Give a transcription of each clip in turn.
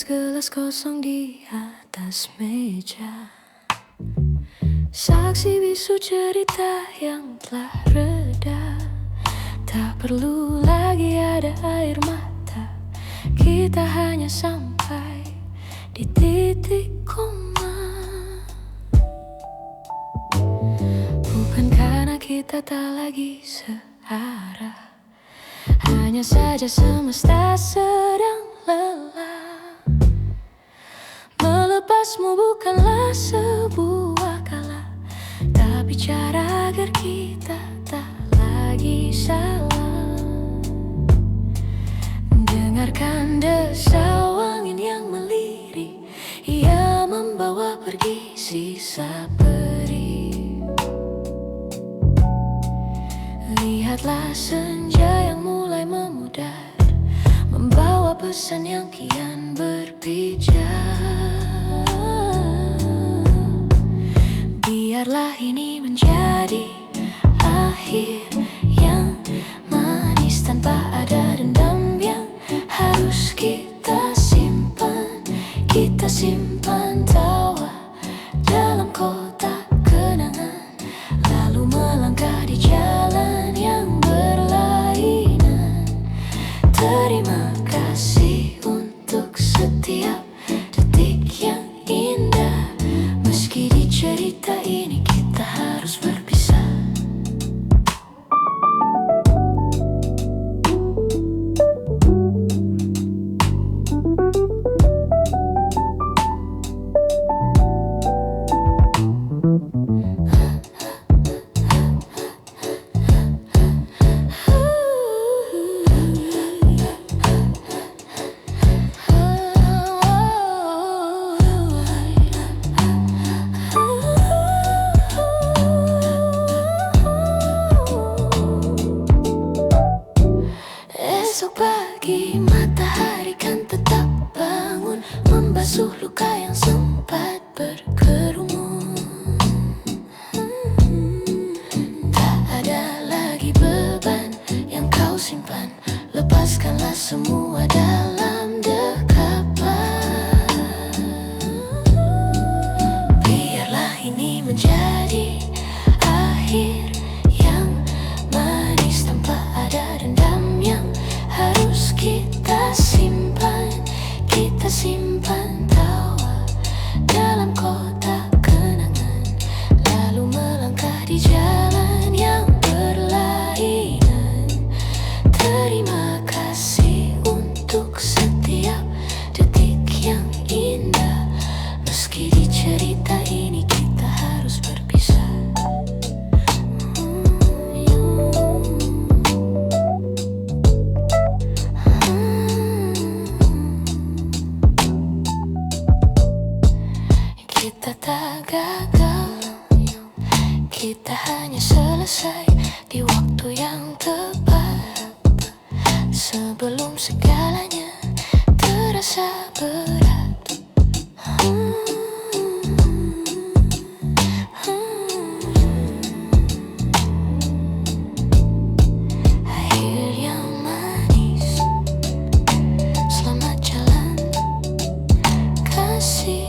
gelas-gelas kosong di atas meja, saksi bisu cerita yang telah reda. Tak perlu lagi ada air mata, kita hanya sampai di titik koma. Bukan karena kita tak lagi searah, hanya saja semesta sedang lelah. Melepasmu bukanlah sebuah kalah, tapi cara agar kita tak lagi salah. Dengarkan desau angin yang melirik, ia membawa pergi sisa perih. Lihatlah senja yang mulai memudar, membawa pesan yang kian berpijar. Biarlah ini menjadi akhir yang manis tanpa ada dendam yang harus kita simpan. Kita simpan tawa dalam kotak kenangan, lalu melangkah di jalan yang berlainan. Terima kasih untuk setiap detik yang indah. Meski di cerita ini kita harus berpisah. Esok pagi matahari kan tetap bangun, membasuh luka yang sempat berkerumun. Tak ada lagi beban yang kau simpan, lepaskanlah semua dalam dekapan. Biarlah ini menjadi akhir yang manis tanpa ada dendam yang harus kita simpan. Kita simpan tawa dalam kotak kenangan, lalu melangkah di jalan yang berlainan. Terima kasih untuk setiap detik yang indah. Meski di cerita ini kita harus berpisah. Kita tak gagal, kita hanya selesai di waktu yang tepat. Sebelum segalanya terasa berat. Akhir yang manis, selamat jalan kasih.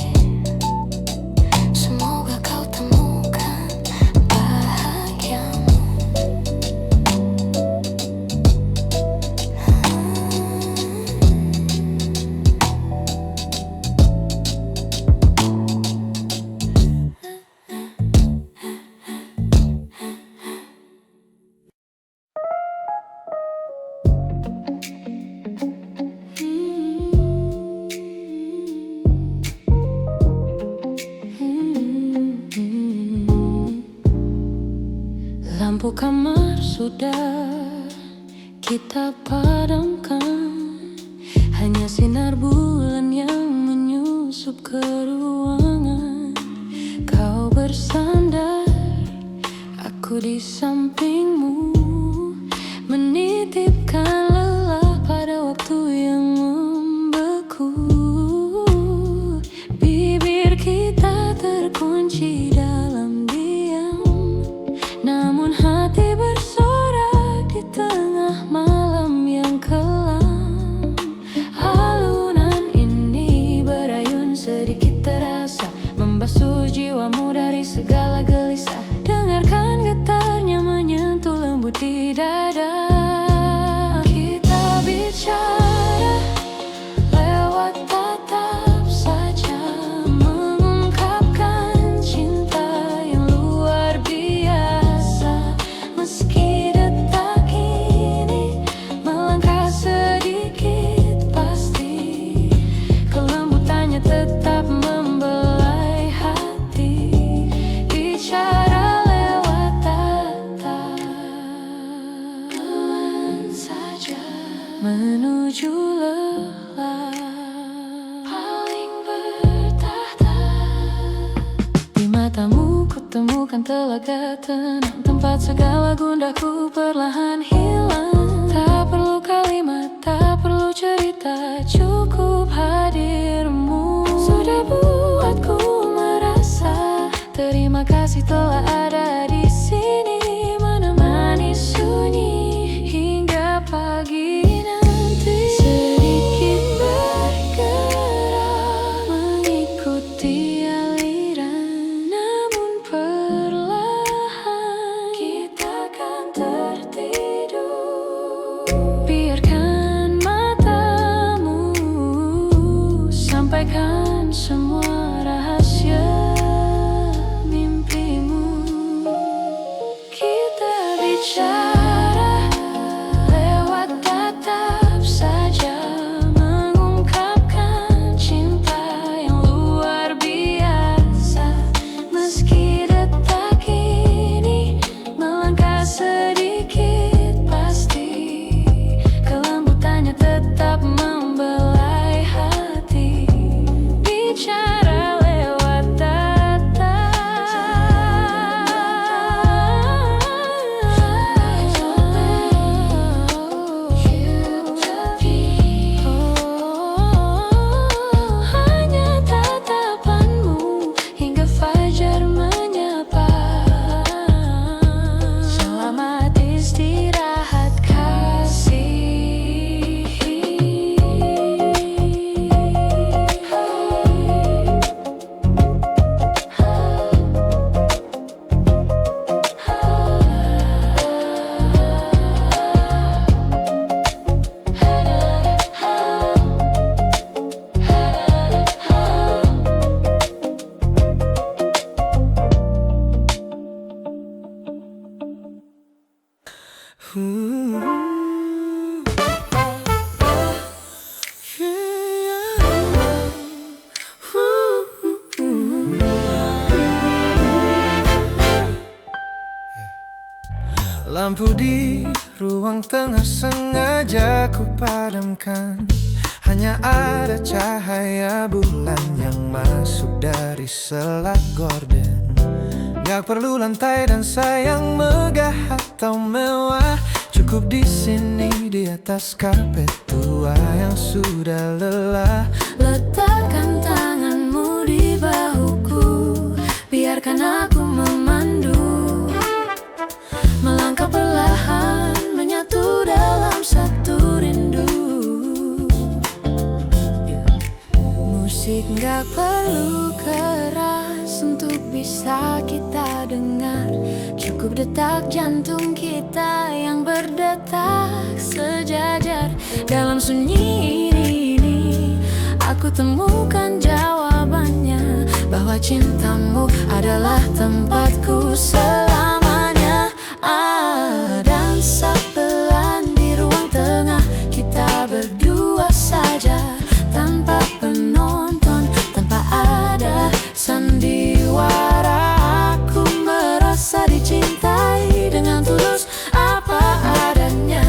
Semoga kau temukan bahagiamu. Lampu kamar sudah kita padamkan, hanya sinar bulan yang menyusup ke ruangan. Kau bersandar, aku di sampingmu, menitipkan lelah pada waktu yang membeku. Bibir kita terkunci dalam diam, namun hati bersorak di tengah malam yang kelam. Alunan ini menemukan telaga tenang, tempat segala gundaku perlahan hilang. Tak perlu kalimat, tak perlu cerita, cukup hadirmu sudah buatku merasa terima kasih telah ada di sini, menemani sunyi hingga pagi nanti. Sedikit bergerak mengikuti aliran, namun perlahan kita akan tertidur. Biarkan matamu sampaikan semua rahasia mimpimu. Kita bicara lewat tatap saja, mengungkapkan cinta yang luar biasa. Meski detak ini melangkah sedikit, pasti kelembutannya tetap membelai hati. Bicara lewat tatap, hanya tatapanmu hingga fajar menyapa. Selamat istirahat kasih. Lampu di ruang tengah sengaja ku padamkan. Hanya ada cahaya bulan yang masuk dari sela gorden. Gak perlu lantai dan sayang megah atau mewah, cukup di sini di atas karpet tua yang sudah lelah. Letakkan tanganmu di bahuku, biarkan aku memandu. Melangkah perlahan, menyatu dalam satu rindu. Musik gak perlu keras untuk bisa kita dengar, cukup detak jantung kita yang berdetak sejajar. Dalam sunyi ini aku temukan jawabannya, bahwa cintamu adalah tempatku selamanya. Dansa pelan di ruang tengah, kita berdua saja, tanpa penonton, tanpa ada sandiwara. Aku merasa dicintai dengan tulus apa adanya.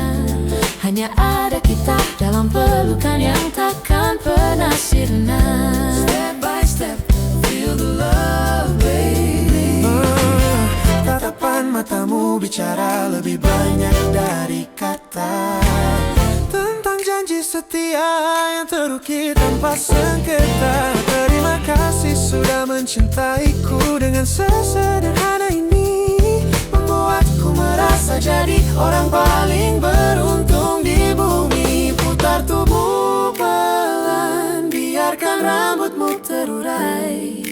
Hanya ada kita dalam pelukan yang takkan pernah sirna. Step by step, feel the love, baby. Tatapan matamu bicara lebih banyak dari kata, tentang janji setia yang terukir tanpa sengketa. Terima kasih sudah mencintaiku dengan sesederhana ini, membuatku merasa jadi orang paling beruntung di bumi. Putar tubuh pelan, biarkan rambutmu terurai.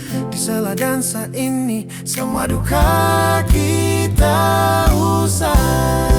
Di sela dansa ini semua duka kita usai.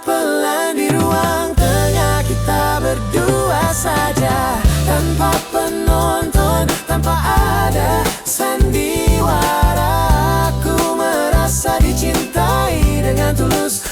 Pelan di ruang tengah, kita berdua saja, tanpa penonton, tanpa ada sandiwara. Aku merasa dicintai dengan tulus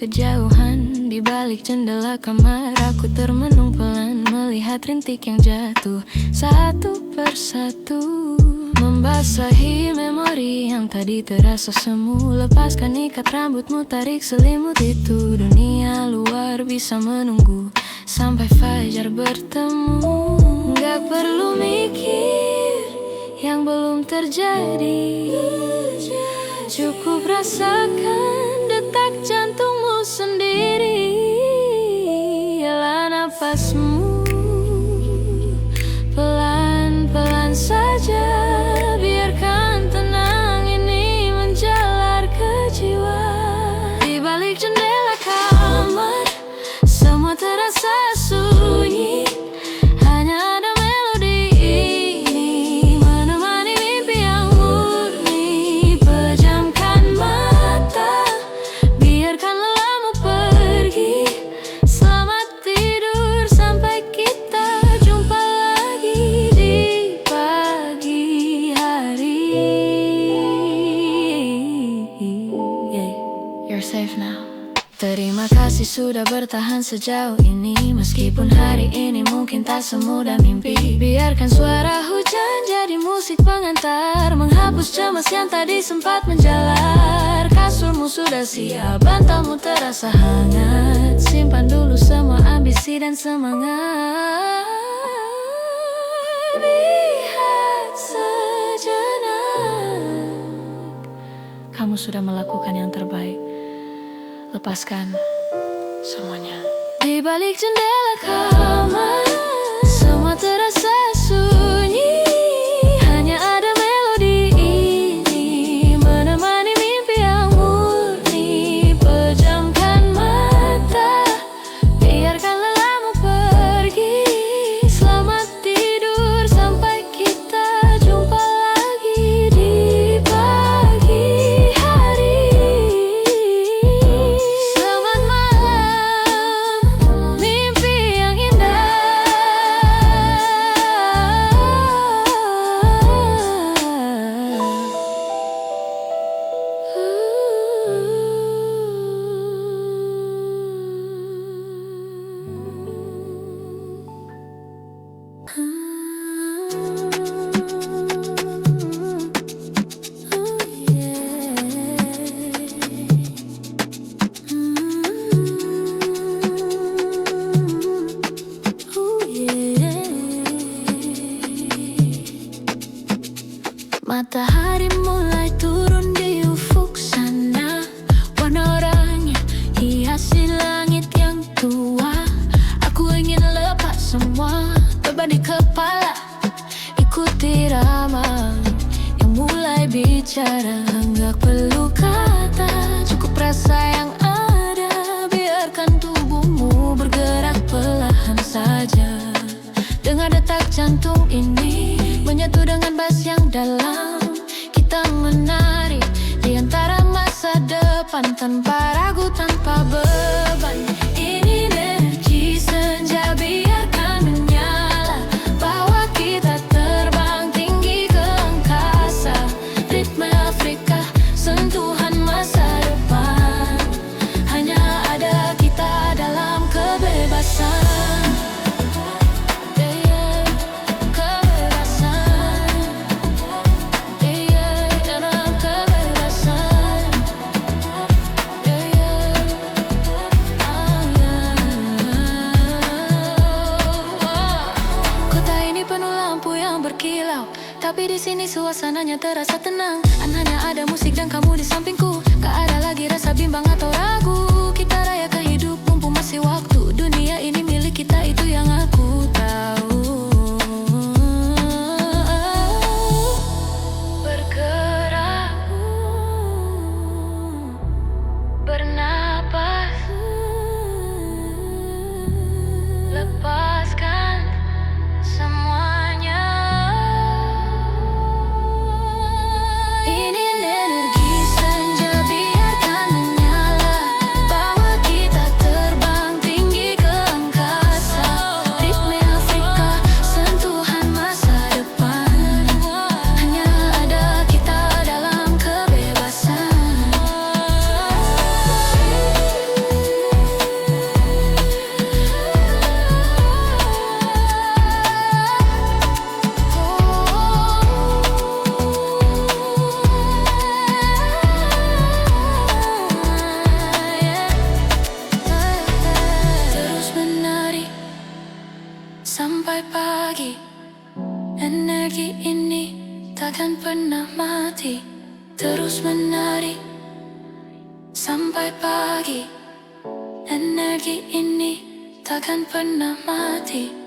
kejauhan. Di balik jendela kamar aku termenung pelan, melihat rintik yang jatuh satu persatu, membasahi memori yang tadi terasa semu. Lepaskan ikat rambutmu, tarik selimut itu. Dunia luar bisa menunggu sampai fajar bertemu. Gak perlu mikir yang belum terjadi, cukup rasakan detak jantungmu sendiri. Hela nafasmu pelan-pelan saja, biarkan tenang ini menjalar ke jiwa. Di balik jendela kamar semua terasa sunyi, hanya ada melodi ini menemani mimpi yang murni. Pejamkan mata, biarkan lelahmu pergi. Selamat tidur sampai kita jumpa lagi di pagi hari. You're safe now. Terima kasih sudah bertahan sejauh ini, meskipun hari ini mungkin tak semudah mimpi. Biarkan suara hujan jadi musik pengantar, menghapus cemas yang tadi sempat menjalar. Kasurmu sudah siap, bantalmu terasa hangat. Simpan dulu semua ambisi dan semangat. Lihat sejenak, kamu sudah melakukan yang terbaik. Lepaskan semuanya. Di balik jendela kamar semua terasa sunyi, hanya ada melodi ini menemani mimpi yang murni. Pejamkan mata, biarkan lelahmu pergi. Selamat tidur sampai kita jumpa lagi di pagi hari. Selamat malam, mimpi yang indah. Matahari mulai turun di ufuk sana, warna oranye hiasi langit yang tua. Aku ingin lepas semua beban di kepala, ikuti irama yang mulai bicara. Enggak perlu kata, cukup rasa yang ada. Biarkan tubuhmu bergerak perlahan saja. Dengar detak jantung ini menyatu dengan bass yang dalam. Kita menari di antara masa depan, tanpa ragu, tanpa beban. Ini energi senja, biarkan menyala. Bawa kita terbang tinggi ke angkasa. Ritme Afrika, sentuhan masa depan. Hanya ada kita dalam kebebasan. Tapi di sini suasananya terasa tenang. Hanya ada musik dan kamu di sampingku. Gak ada lagi rasa bimbang atau ragu. Kita rayakan hidup mumpung masih waktu. Dunia ini milik kita, itu yang aku tahu. Bergerak, bernapas, lepaskan semuanya. Ini energi senja, biarkan menyala. pernah mati, terus menari sampai pagi. Energi ini takkan pernah mati.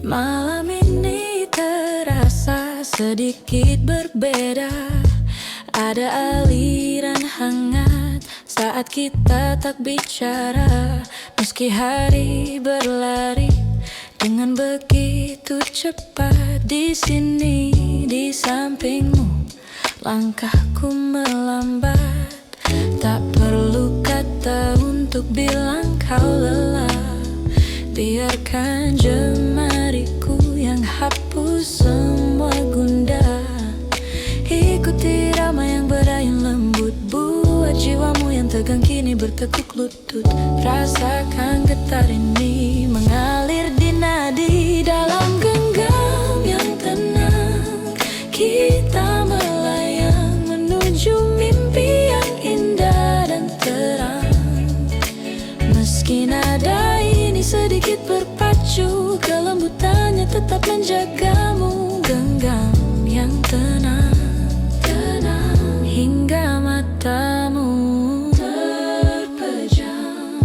Malam ini terasa sedikit berbeda. Ada aliran hangat saat kita tak bicara. Meski hari berlari dengan begitu cepat, di sini di sampingmu langkahku melambat. Tak perlu kata untuk bilang kau lelah. Biarkan jemariku yang hapus semua gundah. Ikuti irama yang berayun lembut, buat jiwamu yang tegang kini bertekuk lutut. Rasakan getar ini mengalir di nadi. Dalam genggam yang tenang, kita melayang menuju mimpi yang indah dan terang. Meski nada ini sedikit berpacu, kelembutannya tetap menjagamu. Genggam yang tenang, tenang hingga matamu terpejam.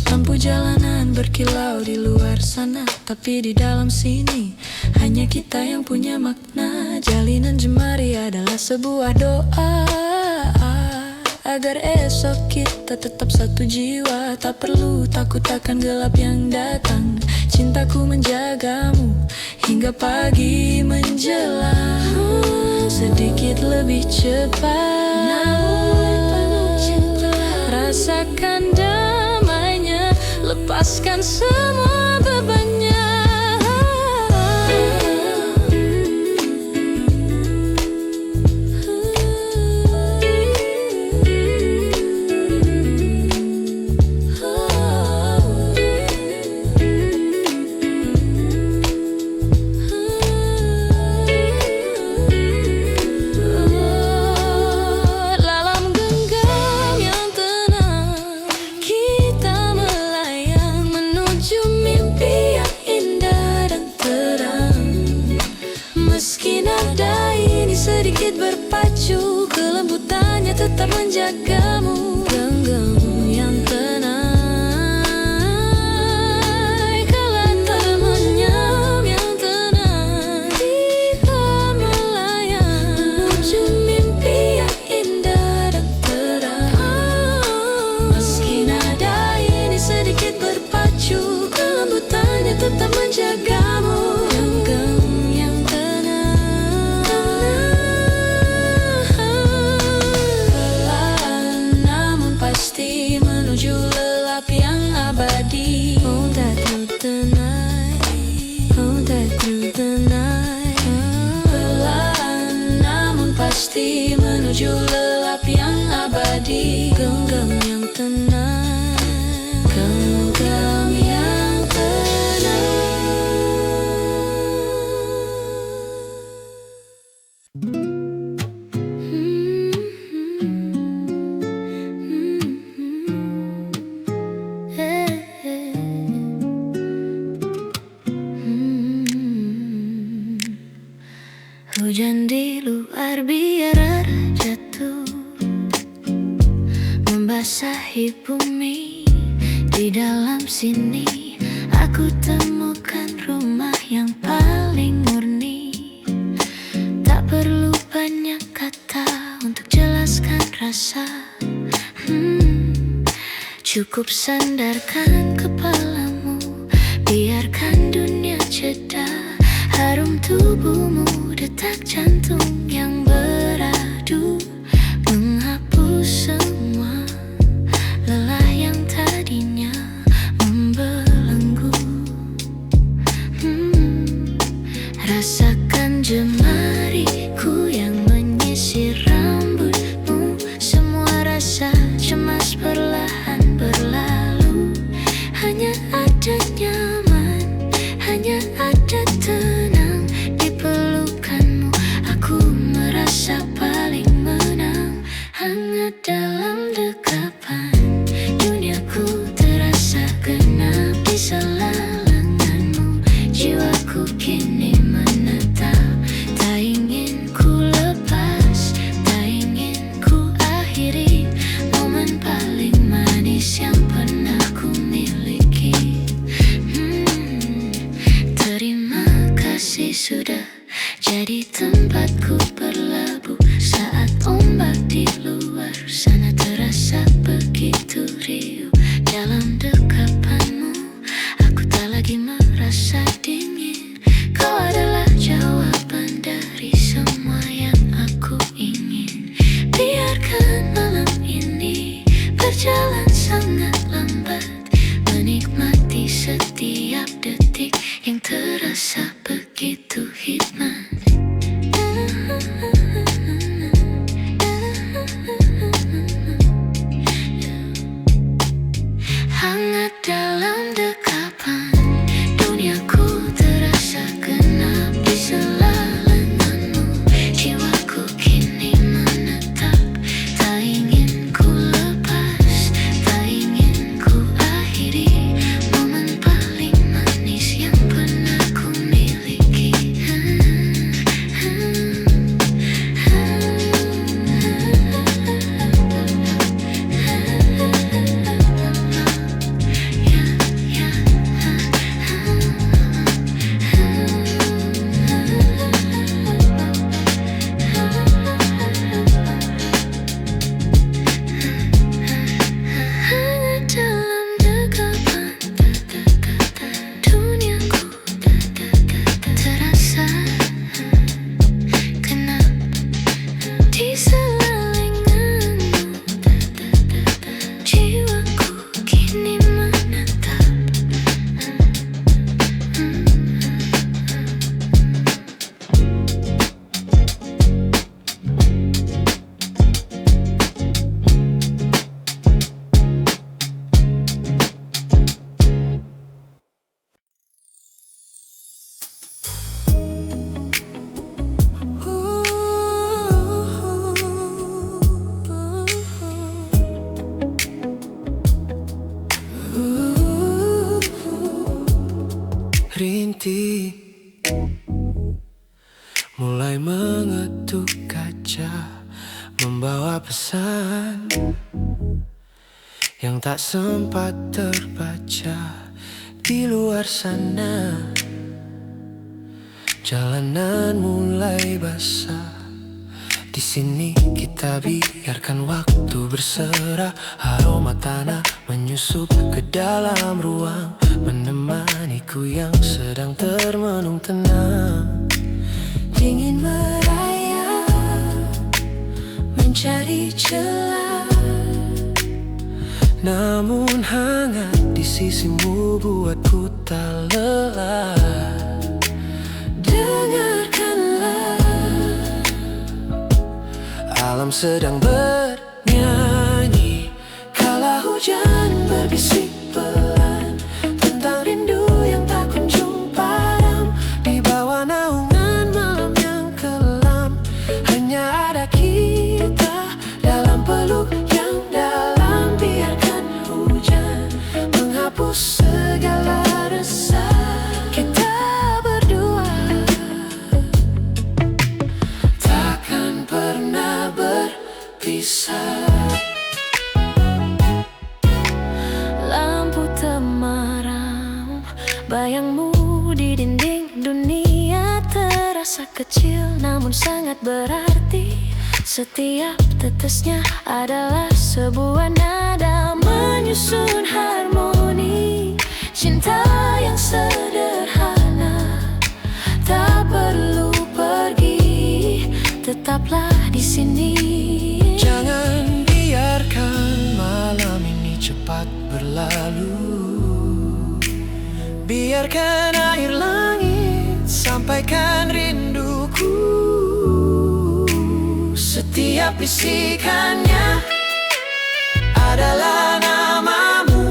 Lampu jalanan berkilau di luar sana, tapi di dalam sini hanya kita yang punya makna. Jalinan jemari adalah sebuah doa agar esok kita tetap satu jiwa. Tak perlu takut akan gelap yang datang. Cintaku menjagamu hingga pagi menjelang. Sedikit lebih cepat, namun penuh cinta. Rasakan damainya, lepaskan semua bebannya. Sedikit berpacu, kelembutannya tetap menjagamu. Genggam yang tenang, kala termenyam yang tenang. Kita melayang menuju mimpi yang indah dan terang. Meski nada ini sedikit berpacu, kelembutannya tetap menjagamu. Genggam yang menuju lelap yang abadi. Hold that through the night, hold that through the night. Pelan namun pasti menuju lelap yang abadi. Genggam yang tenang, genggam yang tenang. Hujan di luar biar jatuh, membasahi bumi. Di dalam sini aku temukan rumah yang paling murni. Tak perlu banyak kata untuk jelaskan rasa. Cukup sandarkan kepalamu, biarkan dunia jeda. Harum tubuhmu, detak jantung yang beradu, menghapus semua lelah yang tadinya membelenggu. Rasakan jemariku yang menyisir rambutmu. Semua rasa cemas perlahan berlalu, hanya adanya membawa pesan yang tak sempat terbaca di luar sana. Jalanan mulai basah. Di sini kita biarkan waktu berserah. Aroma tanah menyusup ke dalam ruang, menemaniku yang sedang termenung tenang. Ingin merayap, mencari celah, namun hangat di sisimu buatku tak lelah. dengarkanlah Alam sedang bernyanyi, kala hujan berbisik pelan tentang rindu yang tak kunjung padam. Di bawah naungan malam yang kelam, hanya ada kita dalam peluk yang dalam. Biarkan hujan menghapus segala resah. Kita berdua takkan pernah berpisah. lampu temaram, bayangmu di dinding dunia terasa kecil namun sangat berarti. Setiap tetesnya adalah sebuah nada menyusun harmoni. Cinta yang sederhana, tak perlu pergi, tetaplah di sini. Jangan biarkan malam ini cepat berlalu. Biarkan air langit sampaikan rinduku. Setiap bisikannya adalah namamu.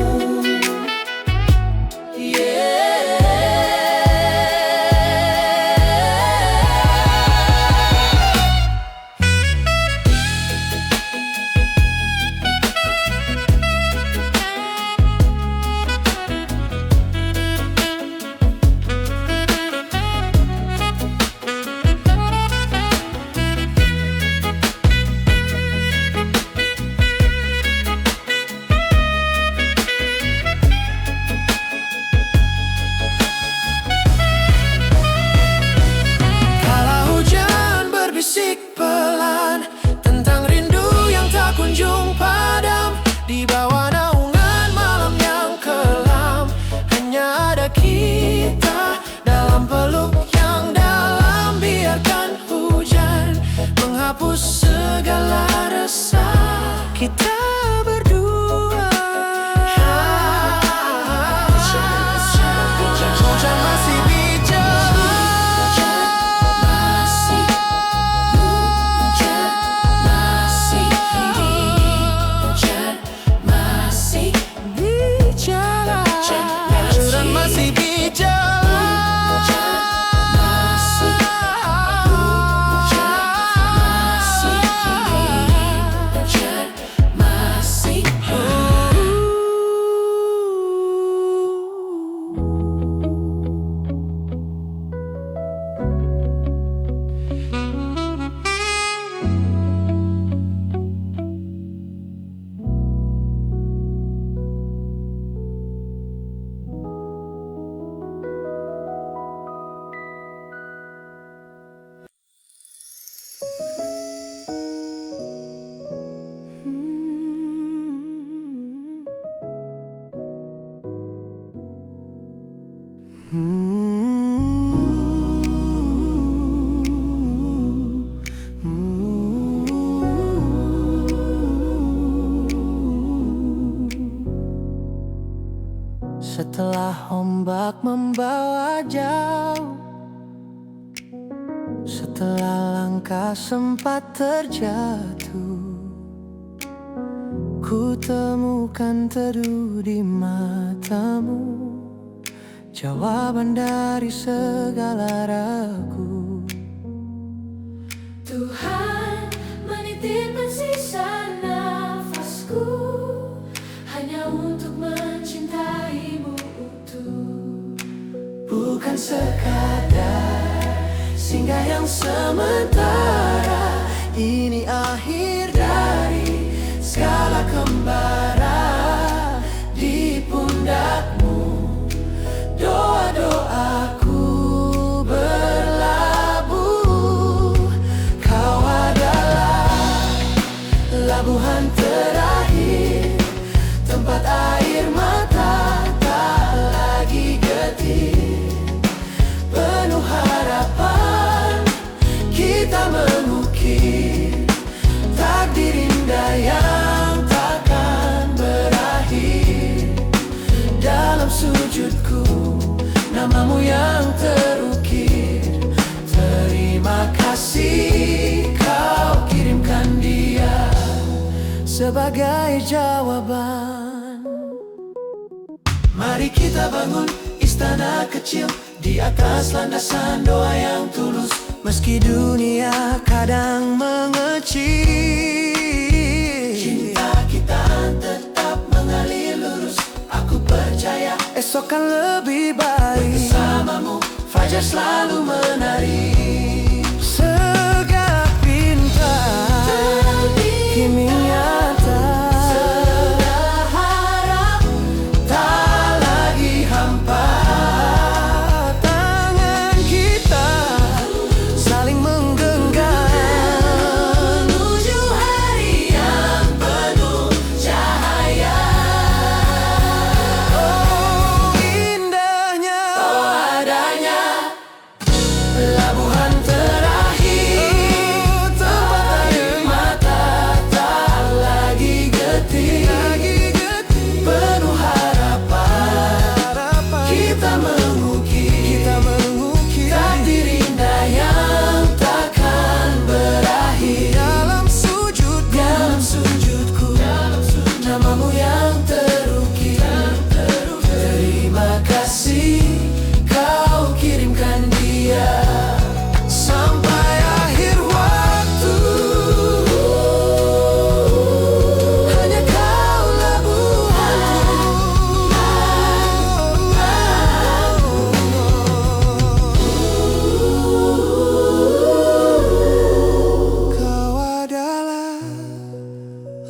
Berbisik pelan tentang rindu yang tak kunjung padam. Di bawah naungan malam yang kelam, hanya ada kita dalam peluk yang dalam. Biarkan hujan menghapus segala resah. Kita berdua hujan masih bijak. Masih Setelah ombak membawa jauh, setelah langkah sempat terjatuh, ku temukan teduh di matamu, jawaban dari segala ragu. Tuhan menitipkan sisa nafasku hanya untuk mencintaimu utuh. Bukan sekadar singgah yang sementara, ini akhir namamu yang terukir. Terima kasih kau kirimkan dia sebagai jawaban. Mari kita bangun istana kecil di atas landasan doa yang tulus. Meski dunia kadang mengecil, cinta kita tetap mengalir lurus. Aku percaya esok kan lebih baik. Bersamamu fajar selalu menari. Segala bintang kini nyata. Segala harap tak lagi hampa. Tangan kita saling menggenggam menuju hari yang penuh cahaya. Oh indahnya, oh adanya pelabuhan terakhir, tempat air mata tak lagi getir. Penuh harapan, kita mengukir takdir indah yang takkan berakhir. Dalam sujudku, namamu yang terukir. Terima kasih kau kirimkan dia sampai akhir waktu. Hanya kaulah Kau adalah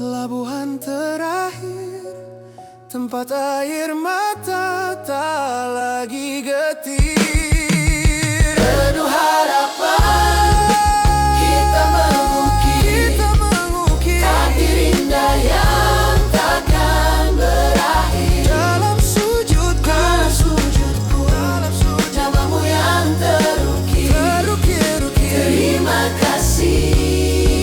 labuhan terakhir, tempat air mata tak lagi getir. Penuh harapan, kita mengukir takdir indah yang takkan berakhir. Dalam sujudku, namamu yang terukir. Terima kasih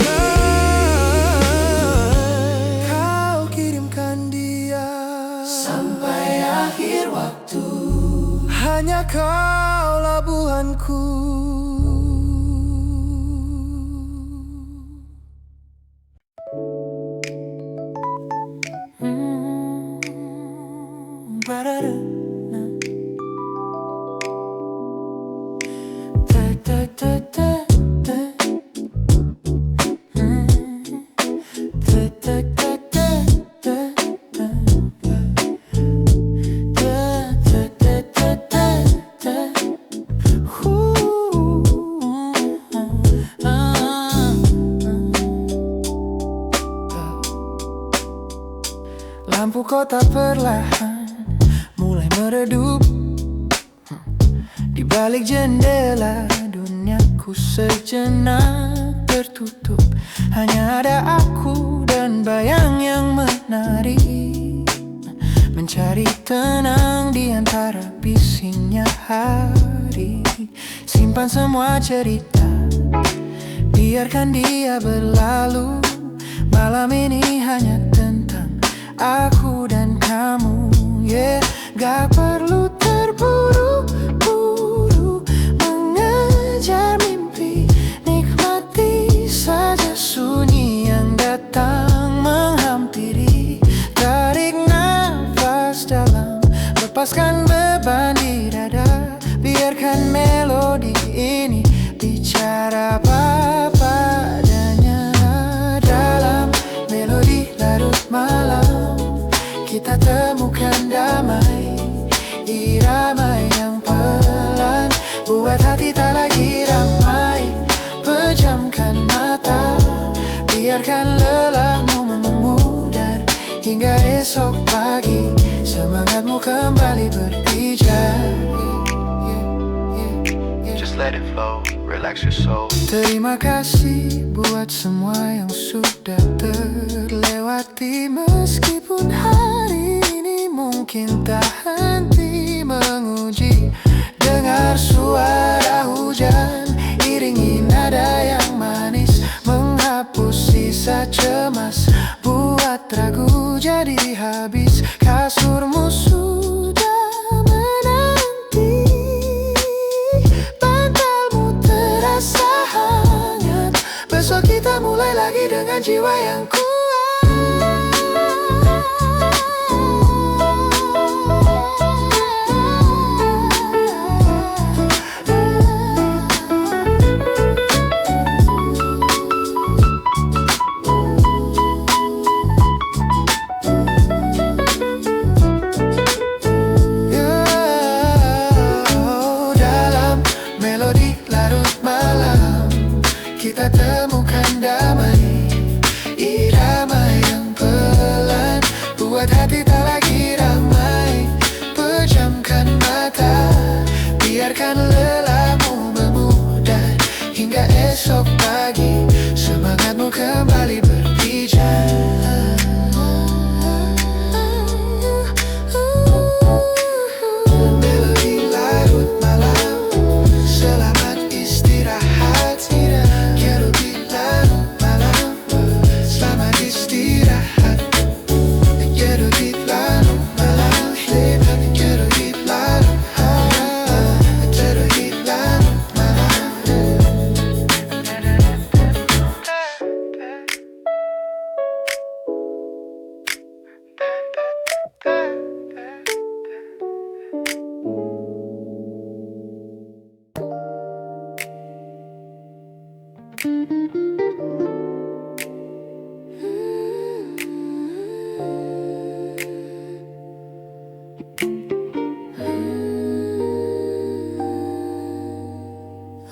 kau kirimkan dia sampai akhir waktu. Hanya kau labuhanku. Lampu kota perlahan mulai meredup. Di balik jendela duniaku sejenak tertutup. Hanya ada aku dan bayang yang menari, mencari tenang di antara bisingnya hari. Simpan semua cerita, biarkan dia berlalu. Malam ini hanya tentang aku dan kamu, yeah. Gak perlu terburu-buru mengejar mimpi. Nikmati saja sunyi yang datang menghampiri. Tarik nafas dalam, lepaskan beban di dada. Biarkan melodi ini bicara apa adanya. Dalam melodi larut malam kita temukan damai. Irama yang pelan buat hati tak lagi ramai. Pejamkan mata, biarkan lelahmu memudar. Hingga esok pagi semangatmu kembali berpijar. Just let it flow, relax your soul. Terima kasih buat semua yang sudah terlewati. Meskipun hari ini mungkin tak henti menguji. Dengar suara hujan, iringi nada yang manis, menghapus sisa cemas, buat ragu jadi habis. Kasurmu sudah menanti. dengan jiwa yang kuat. Kita temukan damai, irama yang pelan, buat hati tak lagi ramai. Pejamkan mata, biarkan lelahmu memudar, hingga esok pagi semangatmu kembali berpijar. Melodi larut malam, selamat istirahat.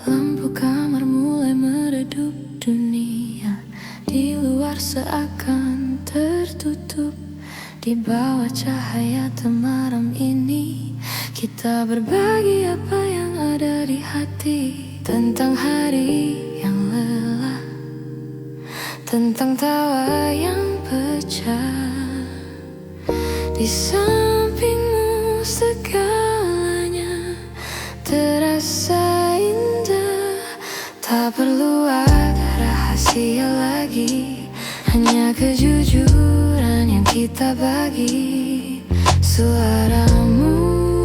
Lampu kamar mulai meredup, dunia di luar seakan tertutup. Di bawah cahaya temaram ini, kita berbagi apa yang ada di hati. Tentang hari yang lelah, tentang tawa yang pecah. Di sampingmu segalanya terasa indah. Tak perlu ada rahasia lagi, hanya kejujuran yang kita bagi. Suaramu,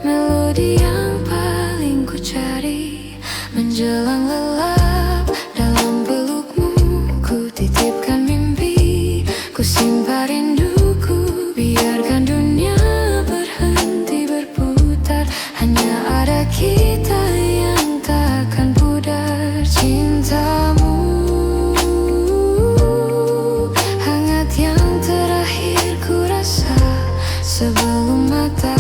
melodi yang paling ku cari. Menjelang lelap dalam pelukmu, ku titipkan mimpi, ku simpan rinduku. Biarkan dunia berhenti berputar, hanya ada kita yang takkan pudar. Cintamu hangat yang terakhir ku rasa, sebelum mata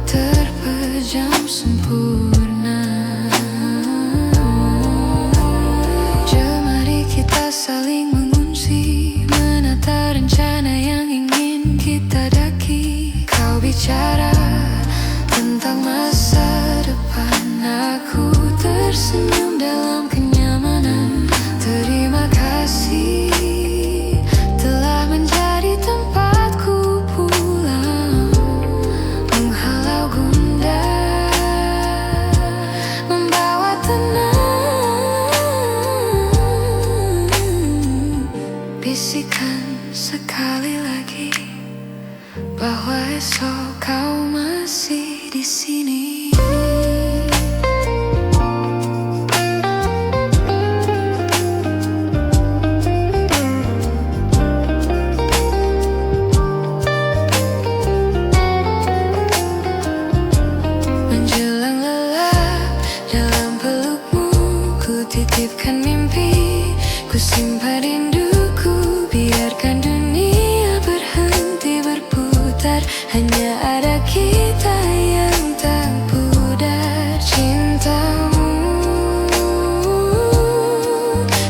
terpejam sempurna. Jemari kita saling mengunci, menata rencana yang ingin kita daki. Kau bicara tentang masa depan, aku tersenyum dalam kenyamanan. Terima kasih telah menjadi tempatku pulang, menghalau gundah, membawa tenang. Bisikan sekali lagi bahwa esok kau masih di sini. Menjelang lelap dalam pelukmu, ku titipkan mimpi, ku simpan rinduku. Biarkan dunia berhenti berputar, hanya ada kita yang tak pudar. Cintamu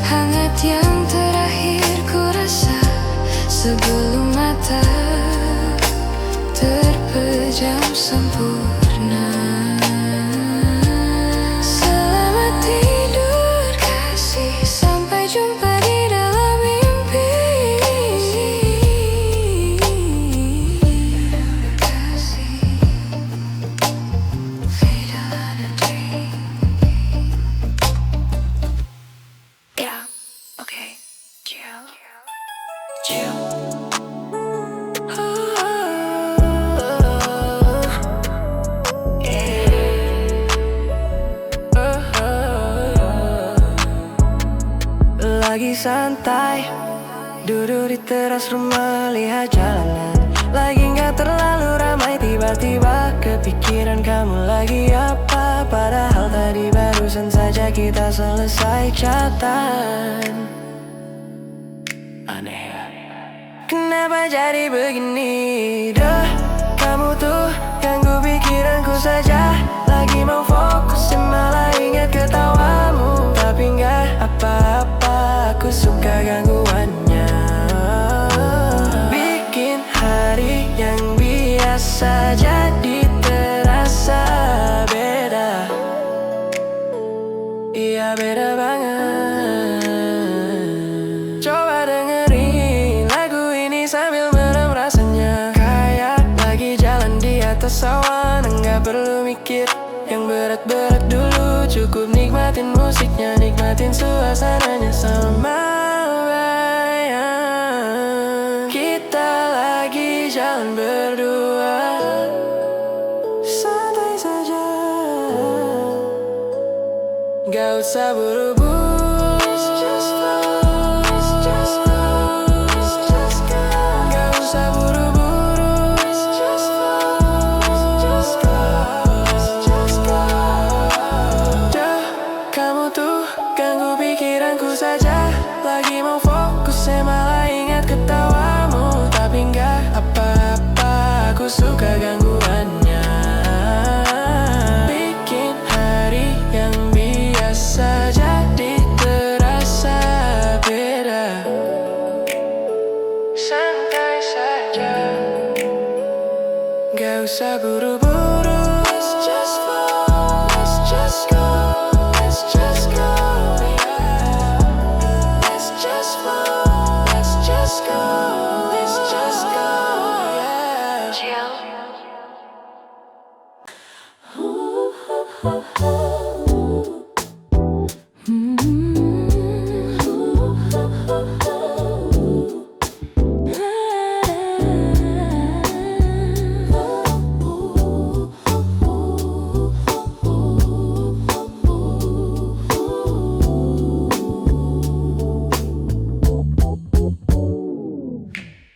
hangat yang terakhir ku rasa, sebelum mata terpejam sempurna. Selamat tidur kasih, sampai jumpa di dalam mimpi. Kasih. lagi santai, duduk di teras rumah lihat jalanan. Lagi gak terlalu ramai, tiba-tiba kepikiran kamu lagi apa. Padahal tadi barusan saja kita selesai chatan. Aneh ya, kenapa jadi begini? Duh, kamu tuh ganggu pikiranku saja. Lagi mau fokus malah ingat ketawamu. Tapi gak apa-apa, aku suka gangguannya. Bikin hari yang biasa jadi terasa beda. Iya beda banget. Coba dengerin lagu ini sambil merem rasanya. Kayak lagi jalan di atas awan. Enggak perlu mikir yang berat-berat dulu. Cukup nikmatin musiknya, nikmatin suasananya sama bayang. Kita lagi jalan berdua, santai saja, gak usah buru-buru. Gak usah buru-buru. Duh, kamu tuh ganggu pikiranku saja. Lagi mau fokus malah ingat ketawamu. Tapi gak apa-apa, aku suka gangguannya. Bikin hari yang biasa jadi terasa beda. Santai saja, gak usah buru-buru. Let's just flow, let's just go, let's just go, yeah. Let's just flow, let's just go, let's just go, yeah. Chill.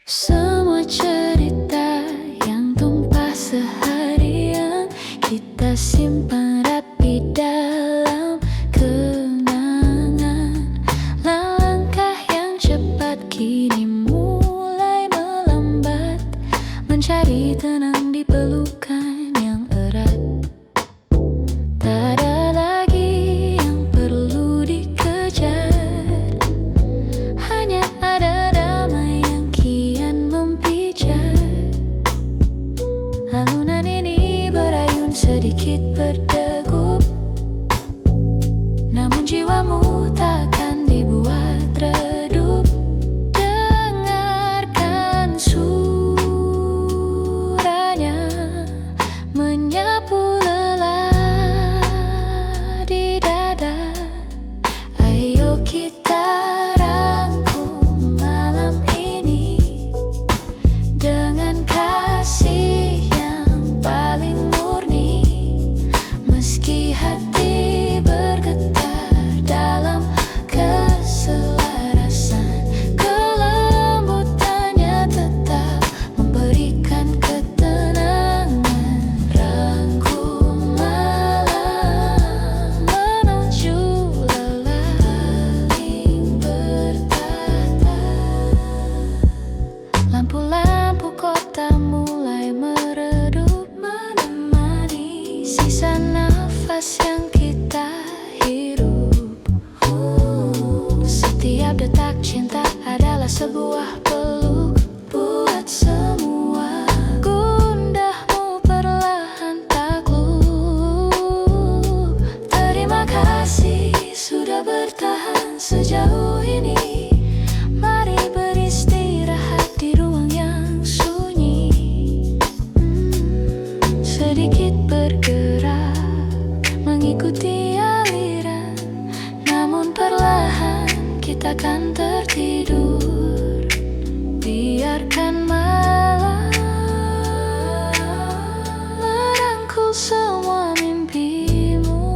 Semua cerita yang tumpah seharian kita simpan rapi dalam kenangan. Langkah yang cepat kini mulai melambat, mencari tenang di pelukan yang erat. Tak ada lagi yang perlu dikejar, hanya ada damai yang kian mempijar. Alunan ini berayun sedikit berdegup, namun jiwamu takkan dibuat redup. Dengarkan suranya menyapu lelah di dada. Ayo kita rangkum malam ini dengan kasih yang paling murni. Meski hati bergetar dalam keselarasan, kelembutannya tetap memberikan ketenangan. Rangkum malam menuju lelaling bertata. Lampu-lampu kota mulai meredup, menemani sisa nafas yang kita hirup. Setiap detak cinta adalah sebuah peluk buat semua gundahmu perlahan takluk. Terima kasih sudah bertahan sejauh ini. Mari beristirahat di ruang yang sunyi. Sedikit bergerak mengikuti aliran, namun perlahan kita akan tertidur. Biarkan malam merangkul semua mimpimu.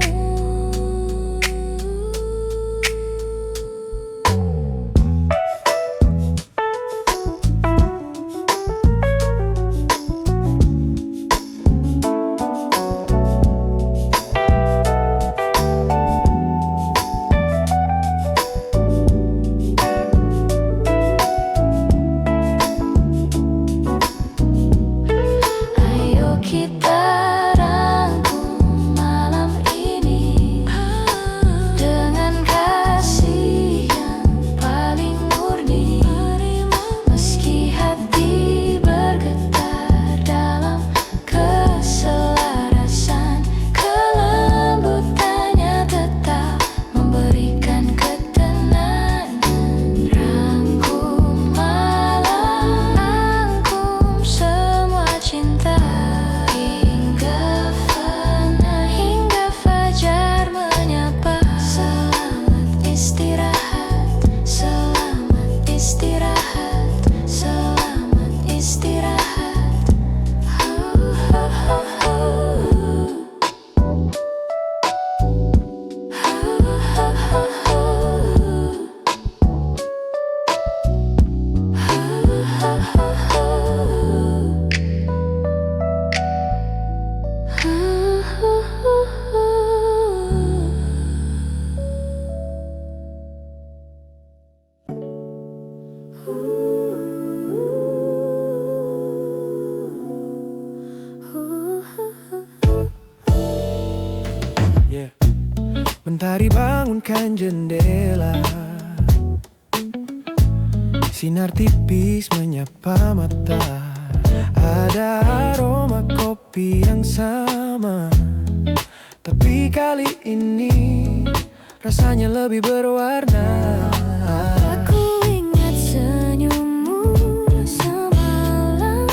Yeah. Mentari bangunkan jendela, sinar tipis menyapa mata. Ada aroma kopi yang sama, tapi kali ini rasanya lebih berwarna. Aku ingat senyummu semalam,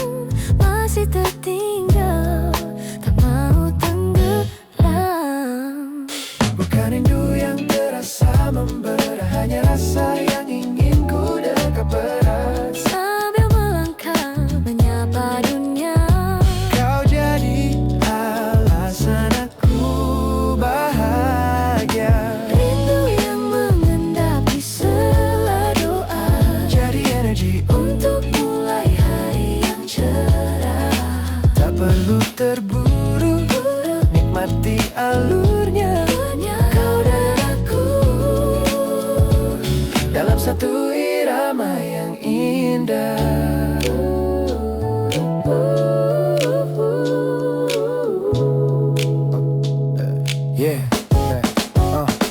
masih tertinggal, tak mau tenggelam. Bukan rindu yang terasa membara, hanya rasa yang ingin ku dekat berat. Sambil melangkah menyapa dunia, Kau jadi alasan aku bahagia. rindu yang mengendap di sela doa, Jadi energi untuk mulai hari yang cerah. tak perlu terburu, nikmati alurnya. Kau dan aku Dalam satu irama yang indah. Yeah.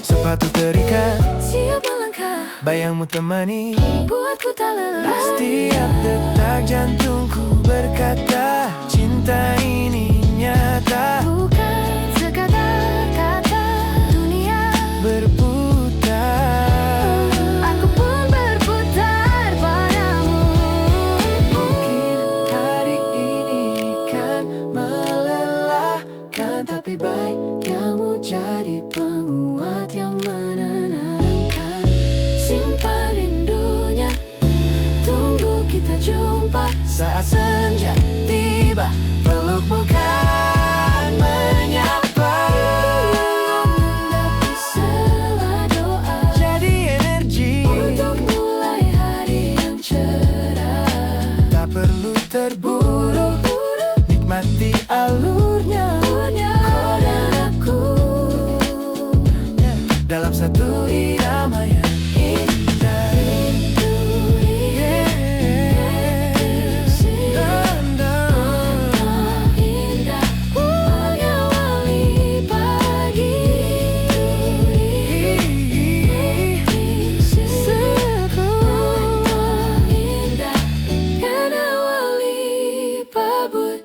Sepatu terikat, siap melangkah, bayangmu temani. buatku tak lelah. Setiap detak jantungku berkata, cinta ini nyata. Bukan sekadar kata, dunia Berputar, aku pun berputar padamu. mungkin hari ini kan melelahkan, tapi baik Kamu jadi penguat yang menenangkan. Simpan rindunya, tunggu kita jumpa. saat senja tiba. Peluk bukan menyapa, Mengendap di sela doa, jadi energi untuk mulai hari yang cerah. tak perlu terburu, nikmati alurnya. Kau dan aku Dalam satu irama yang indah. indah mengawali pagi. Indah mengawali pabut.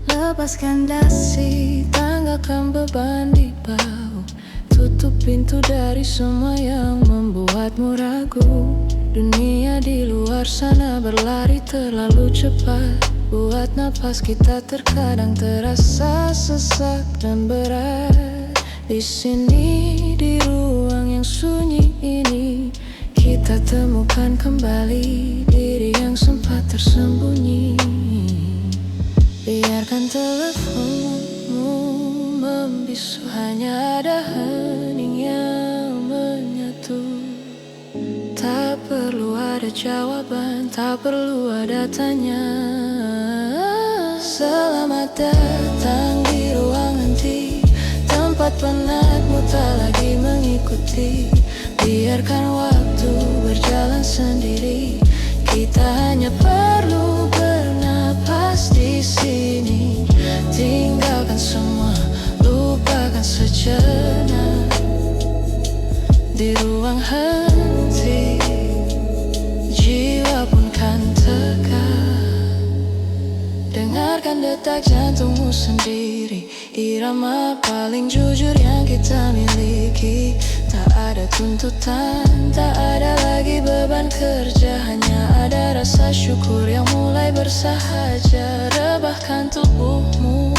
Lepaskan dasi, tanggalkan beban di bahu. Tutup pintu dari semua yang membuatmu ragu. Dunia di luar sana berlari terlalu cepat, buat napas kita terkadang terasa sesak dan berat. Di sini, di ruang yang sunyi ini, kita temukan kembali diri yang sempat tersembunyi. Biarkan teleponmu membisu, hanya ada hening yang menyatu. Tak perlu ada jawaban, tak perlu ada tanya. Selamat datang di ruang henti, tempat penatmu tak lagi mengikuti. Biarkan waktu berjalan sendiri, kita hanya perlu bernapas di sini. Tinggalkan semua, lupakan sejenak. Di ruang henti, jiwa pun kan tegak. Dengarkan detak jantungmu sendiri, irama paling jujur yang kita miliki. Tak ada tuntutan, tak ada lagi beban kerja, hanya ada rasa syukur yang mulai bersahaja. Rebahkan tubuhmu,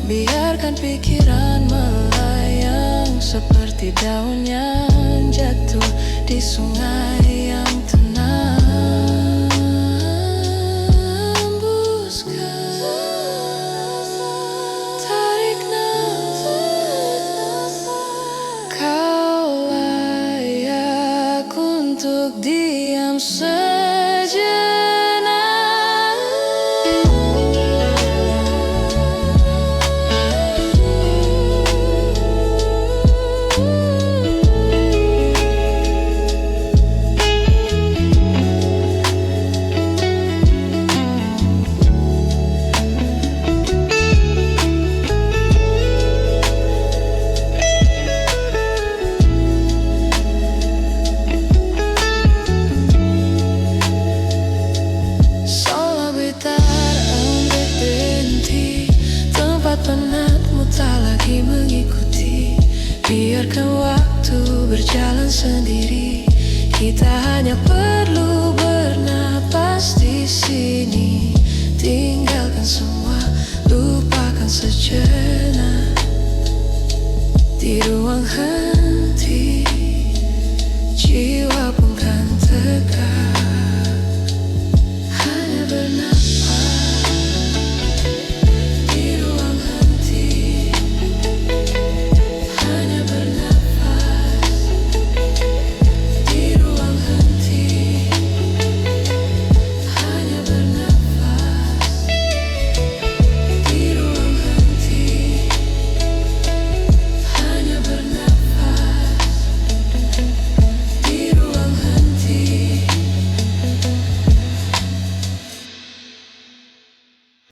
biarkan pikiran melayang seperti daun yang jatuh di sungai yang tenang. sendiri.